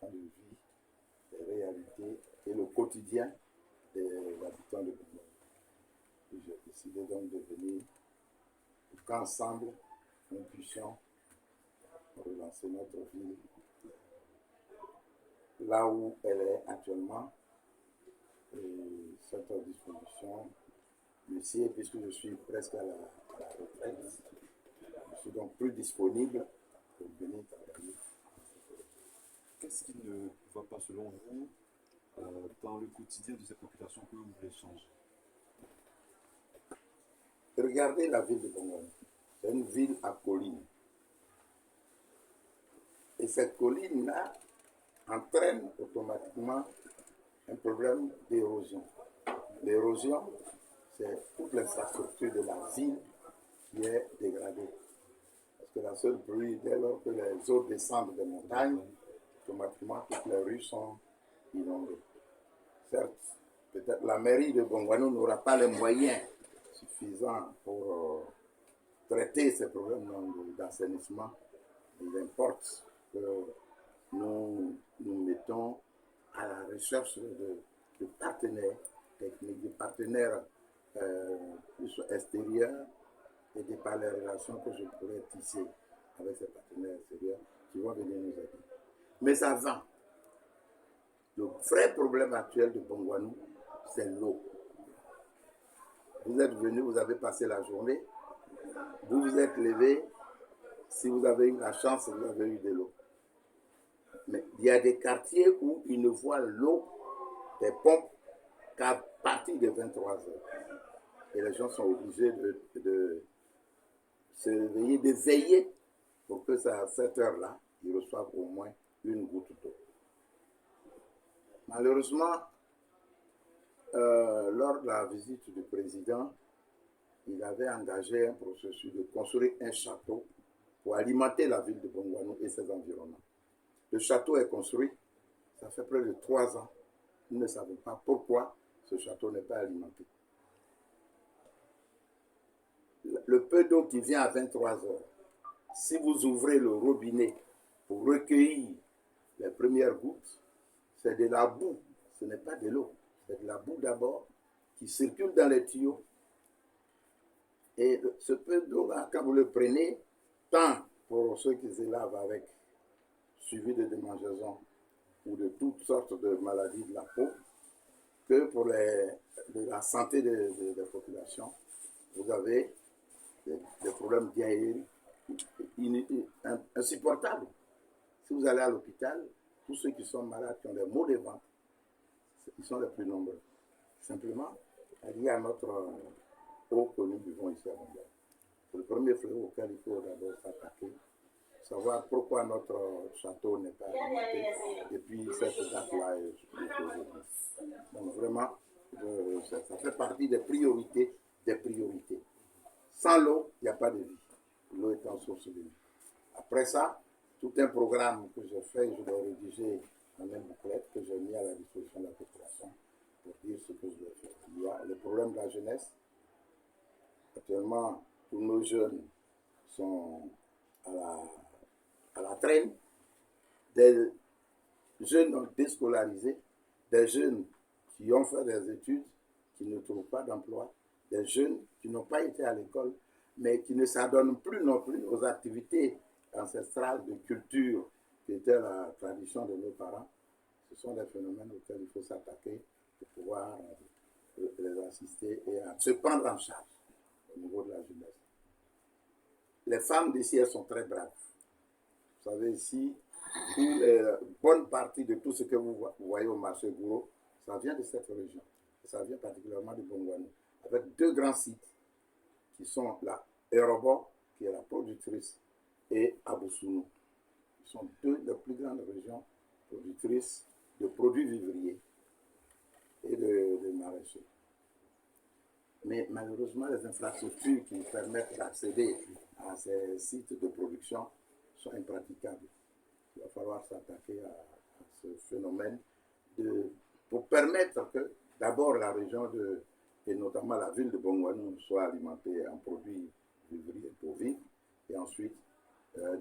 train de vie, les réalités et le quotidien des habitants de Bongouanou. J'ai décidé donc de venir pour qu'ensemble, nous puissions relancer notre ville là où elle est actuellement. Et cette disposition me sied puisque je suis presque à la retraite. Je suis donc plus disponible pour venir travailler. Qu'est-ce qui ne va pas selon vous dans le quotidien de cette population que vous voulez changer? Regardez la ville de Bongouanou. C'est une ville à collines. Et cette colline-là entraîne automatiquement un problème d'érosion. L'érosion, c'est toute l'infrastructure de la ville qui est dégradée. Parce que la seule pluie, dès lors que les eaux descendent des montagnes, automatiquement toutes les rues sont inondées. Certes, peut-être la mairie de Bongouanou n'aura pas les moyens suffisants pour traiter ces problèmes d'assainissement. Il importe que nous nous mettons à la recherche de partenaires techniques, de partenaires extérieurs et de par les relations que je pourrais tisser avec ces partenaires extérieurs qui vont venir nous aider. Mais avant, le vrai problème actuel de Bongouanou, c'est l'eau. Vous êtes venu, vous avez passé la journée, vous vous êtes levé, si vous avez eu la chance, vous avez eu de l'eau. Mais il y a des quartiers où ils ne voient l'eau des pompes qu'à partir de 23 heures. Et les gens sont obligés de se réveiller, de veiller pour que à cette heure-là, ils reçoivent au moins une goutte d'eau. Malheureusement, lors de la visite du président, il avait engagé un processus de construire un château pour alimenter la ville de Bongouanou et ses environnements. Le château est construit, ça fait près de 3 ans. Nous ne savons pas pourquoi ce château n'est pas alimenté. Le peu d'eau qui vient à 23 heures, si vous ouvrez le robinet pour recueillir les premières gouttes, c'est de la boue, ce n'est pas de l'eau. C'est de la boue d'abord qui circule dans les tuyaux. Et ce peu d'eau-là, quand vous le prenez, tant pour ceux qui se lavent avec, suivi de démangeaisons ou de toutes sortes de maladies de la peau, que pour la santé des populations, vous avez des problèmes diarrhéiques insupportables. Si vous allez à l'hôpital, tous ceux qui sont malades, qui ont des maux de ventre, ils sont les plus nombreux. Simplement, lié à notre eau que nous buvons ici à Bongouanou. C'est le premier fléau auquel il faut d'abord s'attaquer, savoir pourquoi notre château n'est pas alimenté depuis cette date-là aujourd'hui. Donc vraiment, ça fait partie des priorités des priorités. Sans l'eau, il n'y a pas de vie. L'eau est en source de vie. Après ça, tout un programme que j'ai fait, je l'ai rédigé en une bouclette que j'ai mis à la disposition de la population pour dire ce que je dois faire. Il y a le problème de la jeunesse. Actuellement, tous nos jeunes sont à la traîne. Des jeunes déscolarisés, des jeunes qui ont fait des études, qui ne trouvent pas d'emploi, des jeunes qui n'ont pas été à l'école, mais qui ne s'adonnent plus non plus aux activités ancestrales de culture qui était la tradition de nos parents. Ce sont des phénomènes auxquels il faut s'attaquer pour pouvoir les assister et se prendre en charge au niveau de la jeunesse. Les femmes d'ici, elles sont très braves. Vous savez, ici, une bonne partie de tout ce que vous voyez au marché Gouro, ça vient de cette région. Ça vient particulièrement du Bongouanou, avec 2 grands sites qui sont la Erobo, qui est la productrice, et Aboussounou. Ce sont 2 des plus grandes régions productrices de produits vivriers et de maraîchers. Mais malheureusement, les infrastructures qui permettent d'accéder à ces sites de production sont impraticables. Il va falloir s'attaquer à ce phénomène pour permettre que d'abord la région et notamment la ville de Bongouanou soit alimentée en produits vivriers pour vivre, et ensuite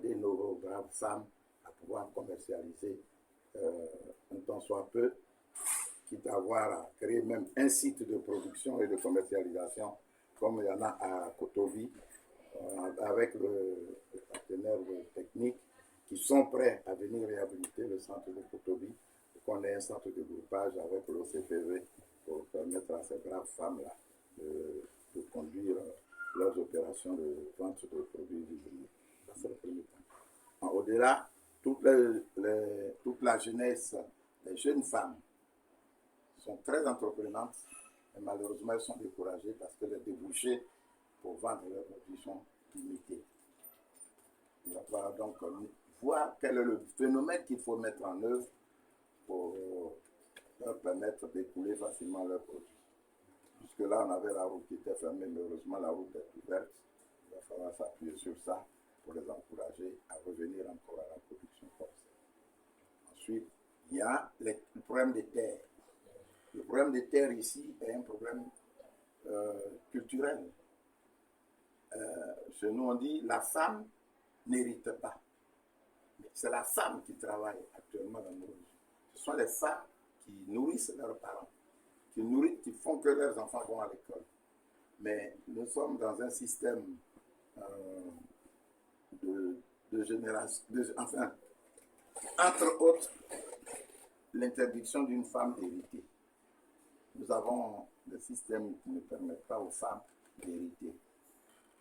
des nouveaux braves femmes à pouvoir commercialiser un temps soit peu, quitte à avoir à créer même un site de production et de commercialisation, comme il y en a à Kotobi, avec le partenaire technique qui sont prêts à venir réhabiliter le centre de Kotobi, pour qu'on ait un centre de groupage avec l'OCPV pour permettre à ces braves femmes-là de conduire leurs opérations de vente de produits visuels. C'est le premier point. Au-delà, toute la jeunesse, les jeunes femmes sont très entreprenantes, mais malheureusement elles sont découragées parce que les débouchés pour vendre leurs produits sont limités. Il va falloir donc voir quel est le phénomène qu'il faut mettre en œuvre pour leur permettre d'écouler facilement leurs produits. Jusque-là, on avait la route qui était fermée, mais heureusement la route est ouverte. Il va falloir s'appuyer sur ça pour les encourager à revenir encore à la production forcée. Ensuite, il y a le problème des terres. Le problème des terres ici est un problème culturel. Chez nous, on dit la femme n'hérite pas. Mais c'est la femme qui travaille actuellement dans nos vies. Ce sont les femmes qui nourrissent leurs parents, qui font que leurs enfants vont à l'école. Mais nous sommes dans un système de génération, enfin, entre autres, l'interdiction d'une femme d'hériter. Nous avons des systèmes qui ne permettent pas aux femmes d'hériter,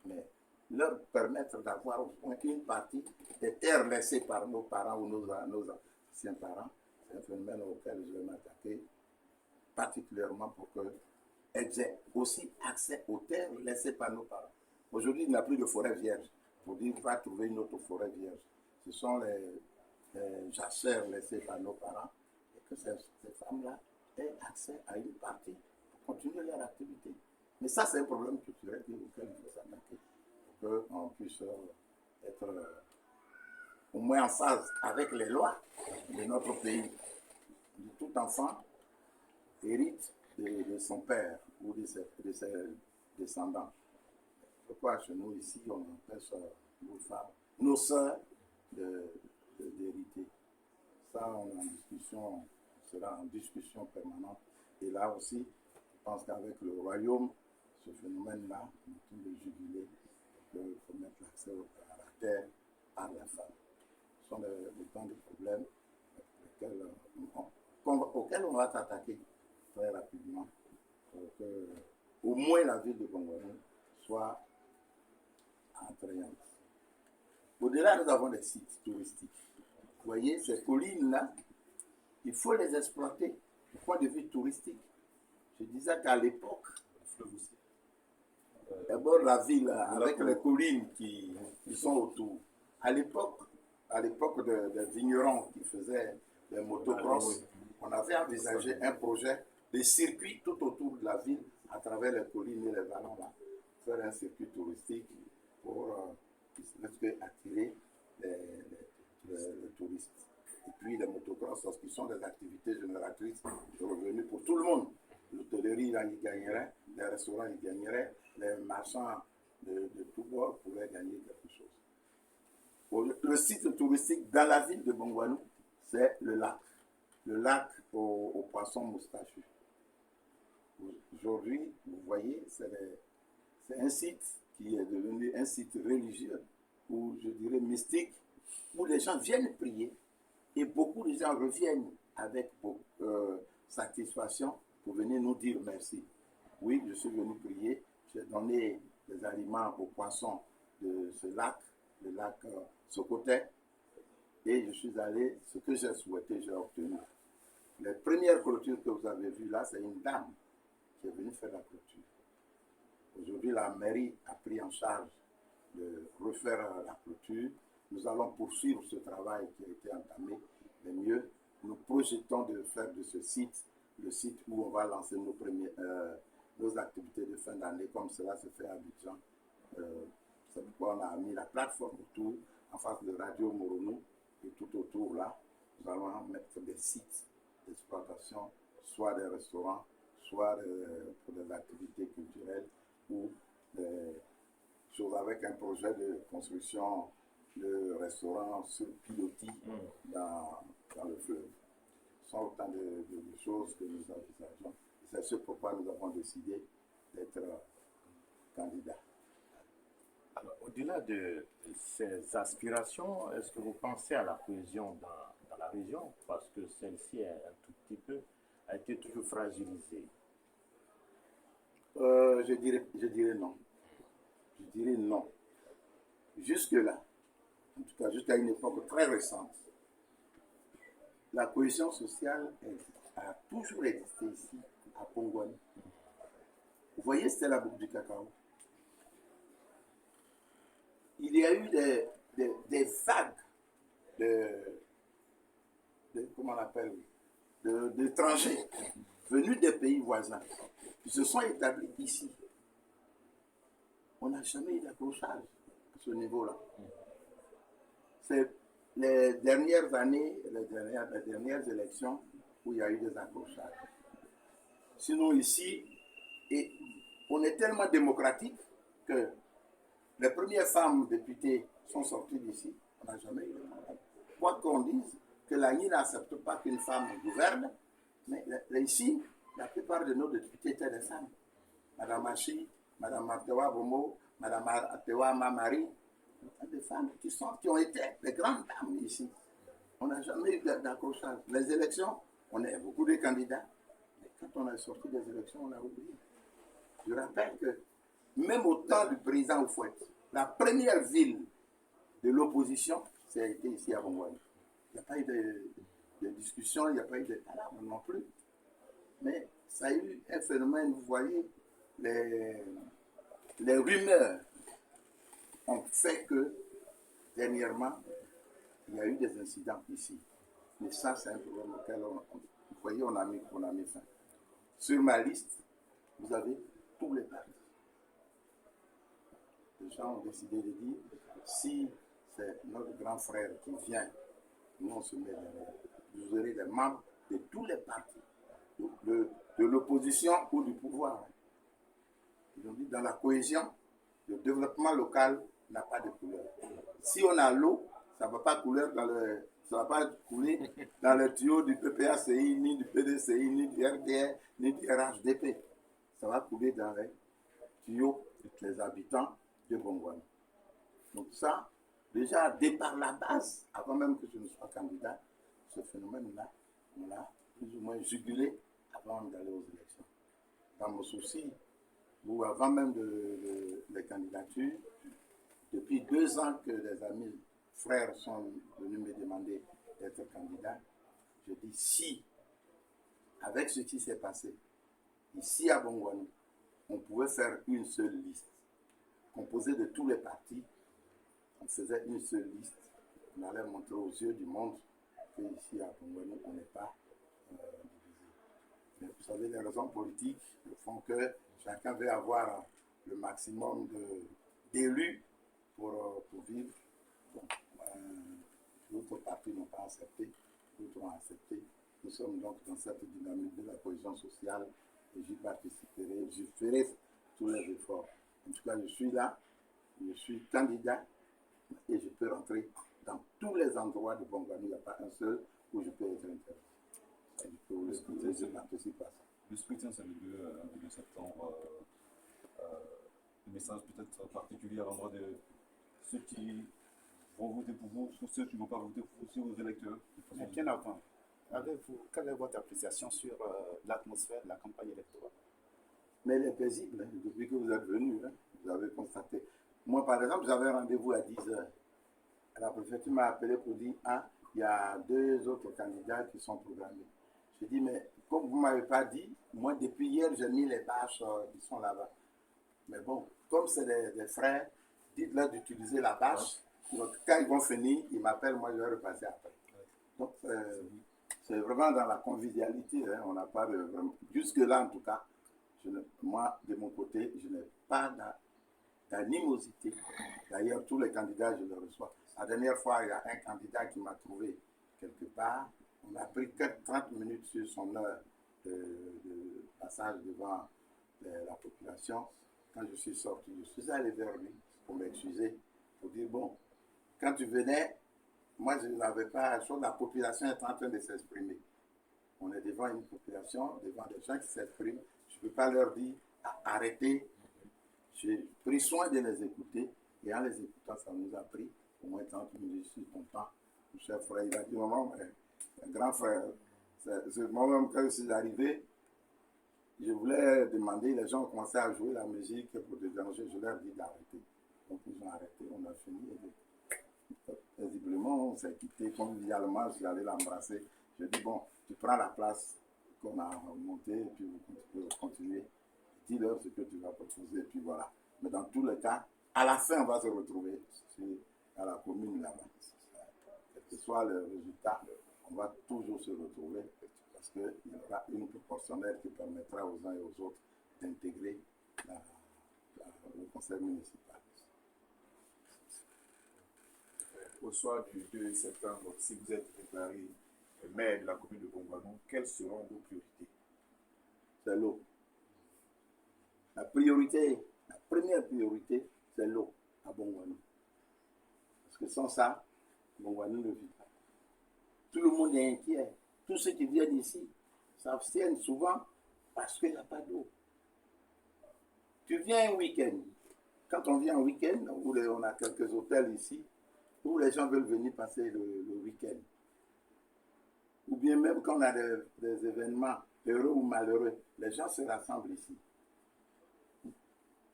mais leur permettre d'avoir au moins une partie des terres laissées par nos parents ou nos anciens parents, c'est un phénomène auquel je vais m'attaquer particulièrement pour qu'elles aient aussi accès aux terres laissées par nos parents. Aujourd'hui, il n'y a plus de forêt vierge. Pour dire qu'il va trouver une autre forêt vierge. Ce sont les jachères laissées par nos parents et que ces femmes-là aient accès à une partie pour continuer leur activité. Mais ça, c'est un problème culturel auquel il faut s'attaquer pour qu'on puisse être au moins en phase avec les lois de notre pays. Tout enfant hérite de son père ou de ses descendants. Pourquoi chez nous ici, on empêche nos femmes, nos sœurs d'hériter? Ça, on est en discussion, sera en discussion permanente. Et là aussi, je pense qu'avec le royaume, ce phénomène-là, on est tout le juguler, il faut mettre l'accès à la terre par la femme. Ce sont les temps de problèmes auxquels on va s'attaquer très rapidement pour que, au moins, la ville de Bongouanou soit attrayante. Au-delà, nous avons des sites touristiques. Vous voyez, ces collines-là, il faut les exploiter du point de vue touristique. Je disais qu'à l'époque, d'abord la ville avec les collines qui sont autour. À l'époque des vignerons qui faisaient des motocross, on avait envisagé un projet de circuit tout autour de la ville à travers les collines et les vallons là, faire un circuit touristique pour attirer les touristes. Et puis les motocross, qui sont des activités génératrices de revenus pour tout le monde. L'hôtellerie, là, y gagnerait, les restaurants, y gagneraient, les marchands de tout bord pourraient gagner quelque chose. Le site touristique dans la ville de Bongouanou, c'est le lac aux poissons moustachus. Aujourd'hui, vous voyez, c'est un site qui est devenu un site religieux, ou je dirais mystique, où les gens viennent prier et beaucoup de gens reviennent avec satisfaction pour venir nous dire merci. Oui, je suis venu prier, j'ai donné des aliments aux poissons de ce lac, le lac Sokoté, et je suis allé, ce que j'ai souhaité, j'ai obtenu. Les premières clôtures que vous avez vues là, c'est une dame qui est venue faire la clôture. Aujourd'hui, la mairie a pris en charge de refaire la clôture. Nous allons poursuivre ce travail qui a été entamé, mais mieux, nous projetons de faire de ce site le site où on va lancer nos activités de fin d'année, comme cela se fait à Abidjan. C'est pourquoi on a mis la plateforme autour, en face de Radio Moronou, et tout autour là, nous allons mettre des sites d'exploitation, soit des restaurants, soit pour des activités culturelles, ou des choses avec un projet de construction de restaurants sur pilotis dans le fleuve. sont autant de choses que nous envisageons. C'est ce pourquoi nous avons décidé d'être candidats. Alors, au-delà de ces aspirations, est-ce que vous pensez à la cohésion dans la région? Parce que celle-ci est un tout petit peu, a été toujours fragilisée. Je dirais non. Je dirais non. Jusque-là, en tout cas jusqu'à une époque très récente, la cohésion sociale a toujours existé ici, à Pongouane. Vous voyez, c'était la boucle du cacao. Il y a eu des vagues comment on appelle, d'étrangers venus des pays voisins qui se sont établis ici. On n'a jamais eu d'accrochage à ce niveau-là. C'est les dernières années, les dernières élections où il y a eu des accrochages. Sinon ici, on est tellement démocratique que les premières femmes députées sont sorties d'ici. On n'a jamais eu de problème. Quoi qu'on dise, que l'ANI n'accepte pas qu'une femme gouverne, mais ici, la plupart de nos députés étaient des femmes. Madame Achi, Madame Atewa Bomo, Madame Atewa Mamari, des femmes qui ont été des grandes dames ici. On n'a jamais eu d'accrochage. Les élections, on a beaucoup de candidats, mais quand on est sorti des élections, on a oublié. Je rappelle que même au temps du président Oufouette, la première ville de l'opposition, c'était ici à Bongouane. Il n'y a pas eu de discussion, il n'y a pas eu de palabres non plus. Mais ça a eu un phénomène, vous voyez, les rumeurs ont fait que, dernièrement, il y a eu des incidents ici. Mais ça, c'est un problème auquel, vous voyez, on a mis fin. Sur ma liste, vous avez tous les partis. Les gens ont décidé de dire, si c'est notre grand frère qui vient, nous on se met derrière. Vous aurez des membres de tous les partis, de l'opposition ou du pouvoir. Ils ont dit, dans la cohésion, le développement local n'a pas de couleur. Si on a l'eau, ça ne va pas couler dans le tuyau du PPACI, ni du PDCI, ni du RDR, ni du RHDP. Ça va couler dans les tuyaux des habitants de Bongouane. Donc ça, déjà, départ la base, avant même que je ne sois candidat, ce phénomène-là, on l'a plus ou moins jugulé avant d'aller aux élections. Dans mon souci, ou avant même des candidatures, depuis 2 ans que des amis, frères sont venus me demander d'être candidat, je dis si, avec ce qui s'est passé, ici à Bongouane, on pouvait faire une seule liste, composée de tous les partis, on faisait une seule liste, on allait montrer aux yeux du monde qu'ici à Bongouane, on n'est pas divisé. Mais vous savez, les raisons politiques font que chacun veut avoir le maximum d'élus pour vivre. Bon, d'autres partis n'ont pas accepté, d'autres ont accepté. Nous sommes donc dans cette dynamique de la cohésion sociale et j'y participerai, j'y ferai tous les efforts. En tout cas, je suis là, je suis candidat et je peux rentrer dans tous les endroits de Bongouane. Il n'y a pas un seul où je peux être intéressé. Je peux vous expliquer ce participation. Le scrutin, c'est le 2 septembre. Un message peut-être particulier à l'endroit de ceux qui vont voter pour vous, ou ceux qui ne vont pas voter pour vous, sur vos électeurs. Mais bien avant, quelle est votre appréciation sur l'atmosphère de la campagne électorale? Mais elle est paisible, hein, depuis que vous êtes venu, hein, vous avez constaté. Moi, par exemple, j'avais un rendez-vous à 10h. La préfecture m'a appelé pour dire, ah, il y a 2 autres candidats qui sont programmés. J'ai dit, mais comme vous ne m'avez pas dit, moi, depuis hier, j'ai mis les bâches qui sont là-bas. Mais bon, comme c'est des frères, dites-leur d'utiliser la bâche. Donc, quand ils vont finir, ils m'appellent, moi, je vais repasser après. Donc, c'est vraiment dans la convivialité. Hein, on n'a pas de... Jusque-là, en tout cas, moi, de mon côté, je n'ai pas d'animosité. D'ailleurs, tous les candidats, je les reçois. La dernière fois, il y a un candidat qui m'a trouvé quelque part. On a pris 30 minutes sur son heure de passage devant la population. Quand je suis sorti, je suis allé vers lui pour m'excuser, pour dire, bon, quand tu venais, moi, je n'avais pas la chose, la population est en train de s'exprimer. On est devant une population, devant des gens qui s'expriment. Je ne peux pas leur dire arrêtez. J'ai pris soin de les écouter et en les écoutant, ça nous a pris au moins 30 minutes. Je suis content. Mon cher frère, il a dit maman, un grand frère, moi-même quand je suis arrivé, je voulais demander, les gens ont commencé à jouer la musique pour déranger, je leur ai dit d'arrêter. Donc ils ont arrêté, on a fini. Paisiblement, on s'est quitté convivialement, je suis allé l'embrasser. Je dis bon, tu prends la place qu'on a montée et puis vous pouvez continuer. Dis-leur ce que tu vas proposer et puis voilà. Mais dans tous les cas, à la fin, on va se retrouver à la commune là-bas. Quel que soit le résultat, on va toujours se retrouver parce qu'il y aura une proportionnelle qui permettra aux uns et aux autres d'intégrer le conseil municipal. Au soir du 2 septembre, si vous êtes déclaré maire de la commune de Bongouanou, quelles seront vos priorités? C'est l'eau. La première priorité, c'est l'eau à Bongouanou. Parce que sans ça, Bongouanou ne vit pas. Tout le monde est inquiet. Tous ceux qui viennent ici s'abstiennent souvent parce qu'il n'y a pas d'eau. Tu viens un week-end. Quand on vient un week-end, où on a quelques hôtels ici, où les gens veulent venir passer le week-end. Ou bien même quand on a des événements heureux ou malheureux, les gens se rassemblent ici.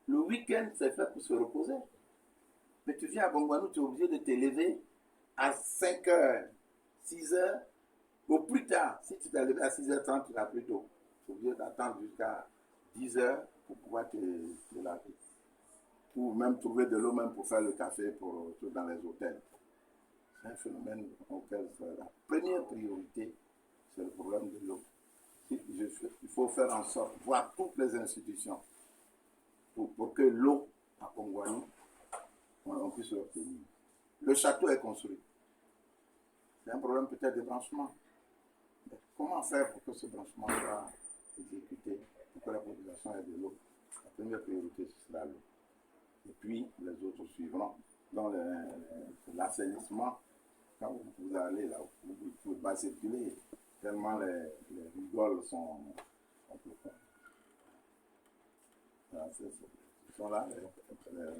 Le week-end, c'est fait pour se reposer. Mais tu viens à Bongouanou, tu es obligé de te lever à 5h, 6h, au plus tard. Si tu t'es levé à 6h30, tu n'as plus d'eau. Tu es obligé d'attendre jusqu'à 10h pour pouvoir te laver. Ou même trouver de l'eau même pour faire le café dans les hôtels. C'est un phénomène auquel la première priorité, c'est le problème de l'eau. Il faut faire en sorte, voir toutes les institutions, pour que l'eau à Bongouanou, on puisse l'obtenir. Le château est construit. C'est un problème peut-être de branchement. Mais comment faire pour que ce branchement soit exécuté, pour que la population ait de l'eau? La première priorité, ce sera l'eau. Et puis, les autres suivront. Dans l'assainissement, quand vous allez là, vous ne pouvez pas circuler, tellement les rigoles sont profondes. Voilà, ce sont là les